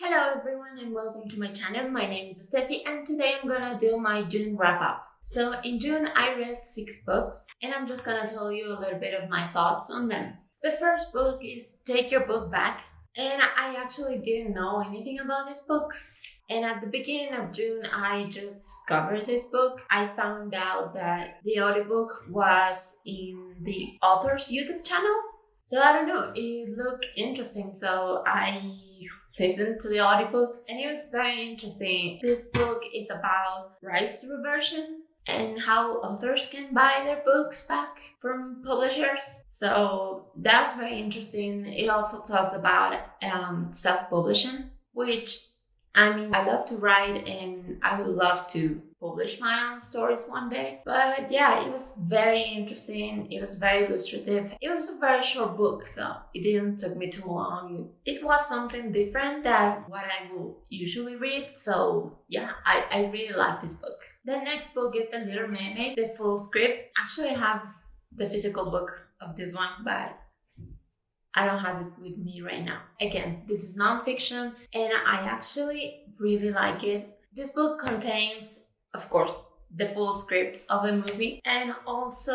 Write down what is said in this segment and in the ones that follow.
Hello everyone and welcome to my channel. My name is Steffi and today I'm gonna do my June wrap up. So in June I read 6 books and I'm just gonna tell you a little bit of my thoughts on them. The first book is Take Your Book Back, and I actually didn't know anything about this book. And at the beginning of June, I just discovered this book. I found out that the audiobook was in the author's YouTube channel. So I don't know, it looked interesting. So I listened to the audiobook and it was very interesting. This book is about rights reversion and how authors can buy their books back from publishers. So that's very interesting. It also talked about self-publishing, which I love to write and I would love to publish my own stories one day. But yeah, it was very interesting. It was very illustrative. It was a very short book, so it didn't take me too long. It was something different than what I will usually read. So yeah, I really like this book. The next book is The Little Mermaid, the full script. Actually, I have the physical book of this one, but I don't have it with me right now. Again, this is nonfiction and I actually really like it. This book contains, of course, the full script of the movie and also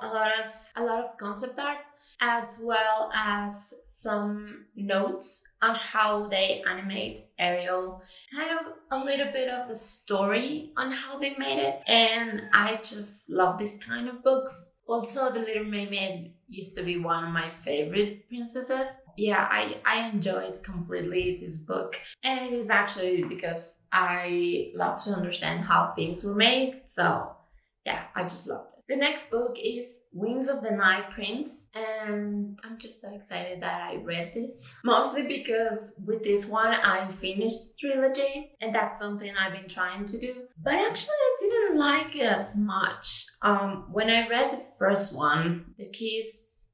a lot of concept art, as well as some notes on how they animate Ariel, kind of a little bit of the story on how they made it. And I just love this kind of books. Also, The Little Mermaid used to be one of my favorite princesses. Yeah, I enjoyed completely this book. And it is actually because I love to understand how things were made. So yeah, I just loved it. The next book is Wings of the Night Prince, and I'm just so excited that I read this. Mostly because with this one I finished the trilogy, and that's something I've been trying to do. But actually I didn't like it as much. When I read the first one, The Kiss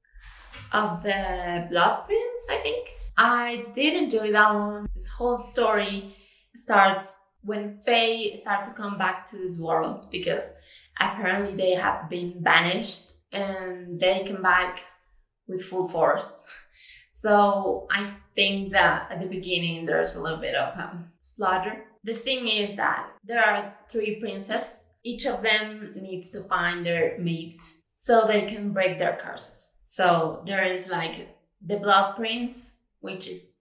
of the Blood Prince, I think, I did enjoy that one. This whole story starts when Fae start to come back to this world, because apparently they have been banished and they come back with full force. So I think that at the beginning there's a little bit of slaughter. The thing is that there are 3 princes. Each of them needs to find their mates so they can break their curses. So there is like the Blood Prince, which is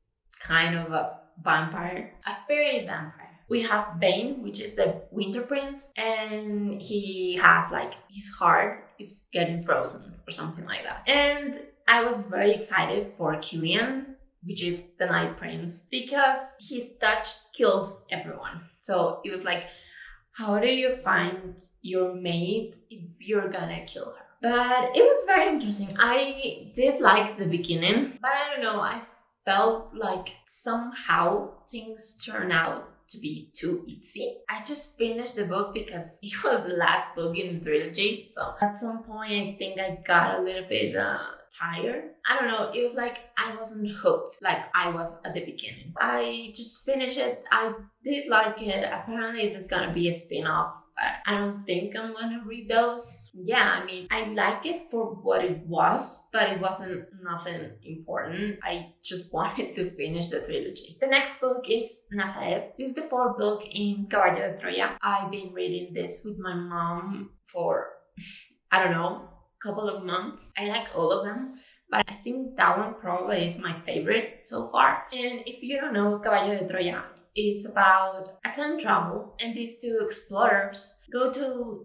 kind of a vampire, a fairy vampire. We have Bane, which is the Winter Prince, and he has like his heart is getting frozen or something like that. And I was very excited for Killian, which is the Night Prince, because his touch kills everyone. So it was like, how do you find your mate if you're gonna kill her? But it was very interesting. I did like the beginning, but I don't know, I felt like somehow things turn out to be too easy. I just finished the book because it was the last book in the trilogy. So at some point, I think I got a little bit tired. I don't know. It was like I wasn't hooked like I was at the beginning. I just finished it. I did like it. Apparently, there's gonna be a spin-off. But I don't think I'm gonna read those. Yeah, I like it for what it was, but it wasn't nothing important. I just wanted to finish the trilogy. The next book is Nazareth. This is the 4th book in Caballo de Troya. I've been reading this with my mom for, I don't know, a couple of months. I like all of them, but I think that one probably is my favorite so far. And if you don't know Caballo de Troya, it's about a time travel, and these 2 explorers go to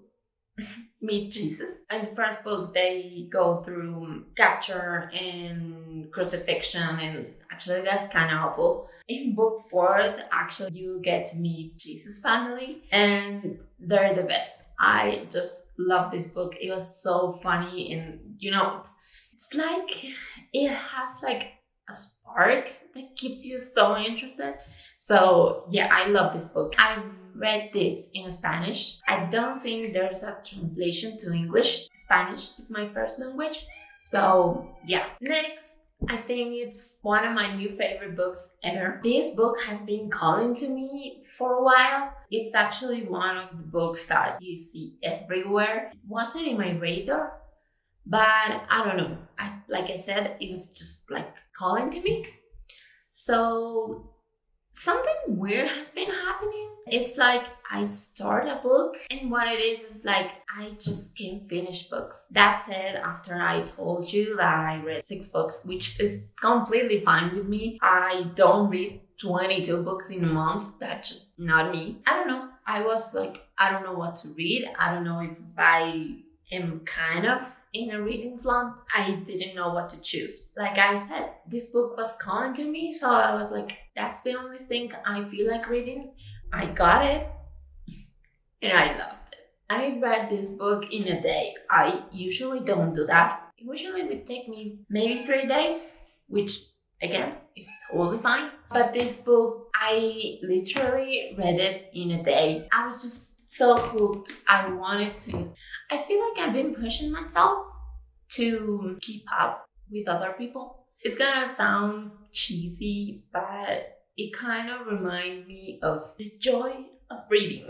meet Jesus. In the first book, they go through capture and crucifixion, and actually that's kind of awful. In book 4, actually you get to meet Jesus' family, and they're the best. I just love this book. It was so funny, and it's like it has like a spark that keeps you so interested. So yeah, I love this book. I read this in Spanish. I don't think there's a translation to English. Spanish is my first language. So yeah. Next, I think it's one of my new favorite books ever. This book has been calling to me for a while. It's actually one of the books that you see everywhere. It wasn't in my radar, but I don't know. Like I said, it was just like calling to me. So some weird has been happening. It's like I start a book, and what it is like I just can't finish books. That said, after I told you that I read 6 books, which is completely fine with me, I don't read 22 books in a month. That's just not me. I don't know. I was like, I don't know what to read. I don't know if I am kind of in a reading slump. I didn't know what to choose. Like I said, this book was calling to me, so I was like, that's the only thing I feel like reading. I got it, and I loved it. I read this book in a day. I usually don't do that. It usually would take me maybe 3 days, which again is totally fine. But this book, I literally read it in a day. I was just so hooked. I feel like I've been pushing myself to keep up with other people. It's gonna sound cheesy, but it kind of reminds me of the joy of reading.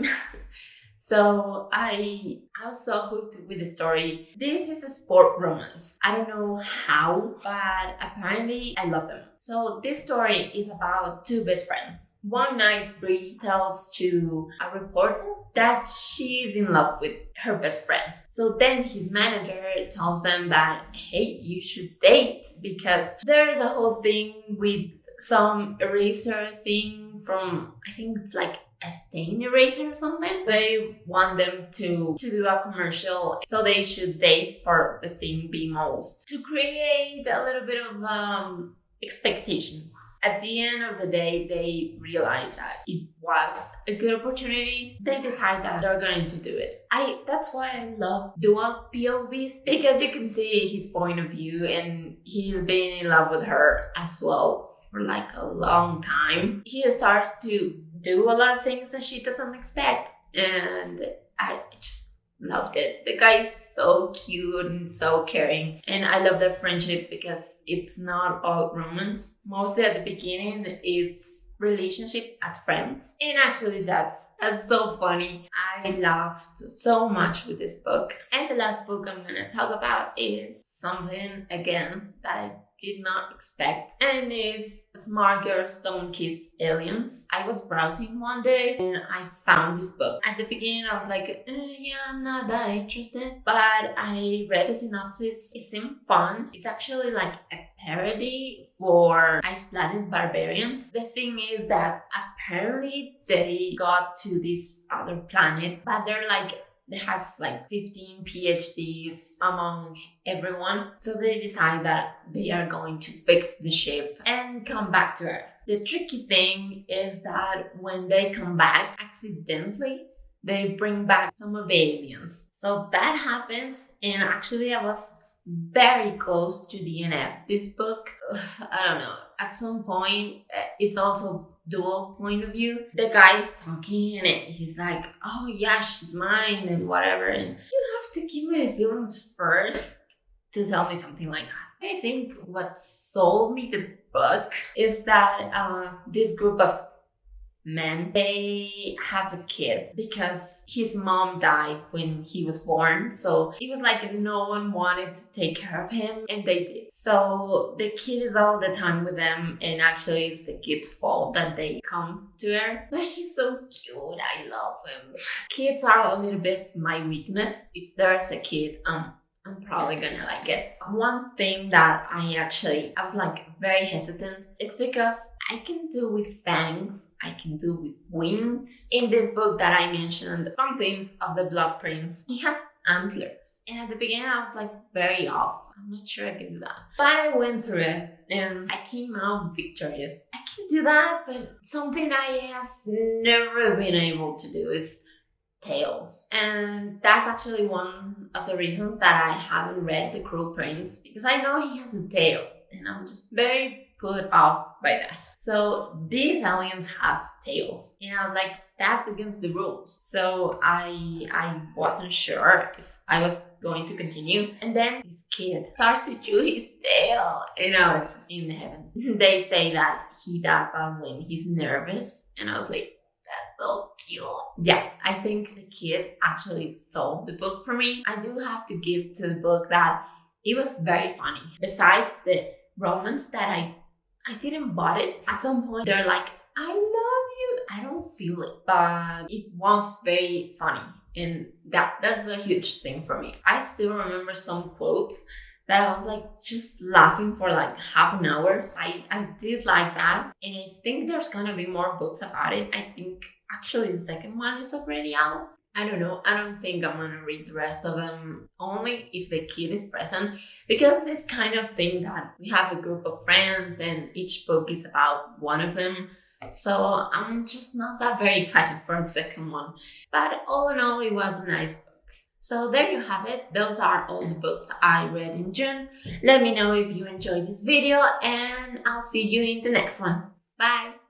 So I was so hooked with the story. This is a sport romance. I don't know how, but apparently I love them. So this story is about 2 best friends. One night, Brie tells to a reporter that she's in love with her best friend. So then his manager tells them that, hey, you should date, because there's a whole thing with some eraser thing from, I think it's like a stain eraser or something. They want them to do a commercial, so they should date for the thing being used to create a little bit of expectation. At the end of the day, they realize that it was a good opportunity. They decide that they're going to do it. That's why I love dual POVs, because you can see his point of view, and he's been in love with her as well for like a long time. He starts to do a lot of things that she doesn't expect, and I just loved it. The guy is so cute and so caring, and I love their friendship because it's not all romance. Mostly at the beginning, it's relationship as friends, and actually that's so funny. I laughed so much with this book. And the last book I'm gonna talk about is something again that I did not expect, and it's Smart Girls Don't Kiss Aliens. I was browsing one day and I found this book. At the beginning I was like, yeah, I'm not that interested, but I read the synopsis. It seemed fun. It's actually like a parody for Ice Planet Barbarians. The thing is that apparently they got to this other planet, but they have like 15 PhDs among everyone. So they decide that they are going to fix the ship and come back to Earth. The tricky thing is that when they come back, accidentally, they bring back some of the aliens. So that happens, and actually I was very close to DNF. This book, I don't know, at some point, it's also dual point of view. The guy is talking and he's like, oh yeah, she's mine and whatever, and you have to give me the feelings first to tell me something like that. I think what sold me the book is that this group of men, they have a kid because his mom died when he was born. So it was like no one wanted to take care of him, and they did. So the kid is all the time with them, and actually it's the kid's fault that they come to her. But he's so cute. I love him. Kids are a little bit my weakness. If there's a kid, I'm probably gonna like it. One thing that I was like very hesitant, it's because I can do with fangs, I can do with wings. In this book that I mentioned, something of the Blood Prince, he has antlers. And at the beginning I was like very off. I'm not sure I can do that. But I went through it and I came out victorious. I can do that, but something I have never been able to do is tails. And that's actually one of the reasons that I haven't read The Cruel Prince, because I know he has a tail and I'm just very put off by that. So these aliens have tails, and I was like, that's against the rules. So I wasn't sure if I was going to continue. And then this kid starts to chew his tail, and I was just in heaven. They say that he does that when he's nervous, and I was like, that's so cute. Yeah, I think the kid actually sold the book for me. I do have to give to the book that it was very funny. Besides the romance that I didn't bought it. At some point, they're like, I love you. feel it, but it was very funny. And that's a huge thing for me. I still remember some quotes that I was like just laughing for like half an hour. So I did like that. And I think there's gonna be more books about it. I think actually the second one is already out. I don't know. I don't think I'm gonna read the rest of them, only if the kid is present, because this kind of thing that we have a group of friends and each book is about one of them. So I'm just not that very excited for the second one. But all in all, it was a nice book. So there you have it. Those are all the books I read in June. Let me know if you enjoyed this video, and I'll see you in the next one. Bye!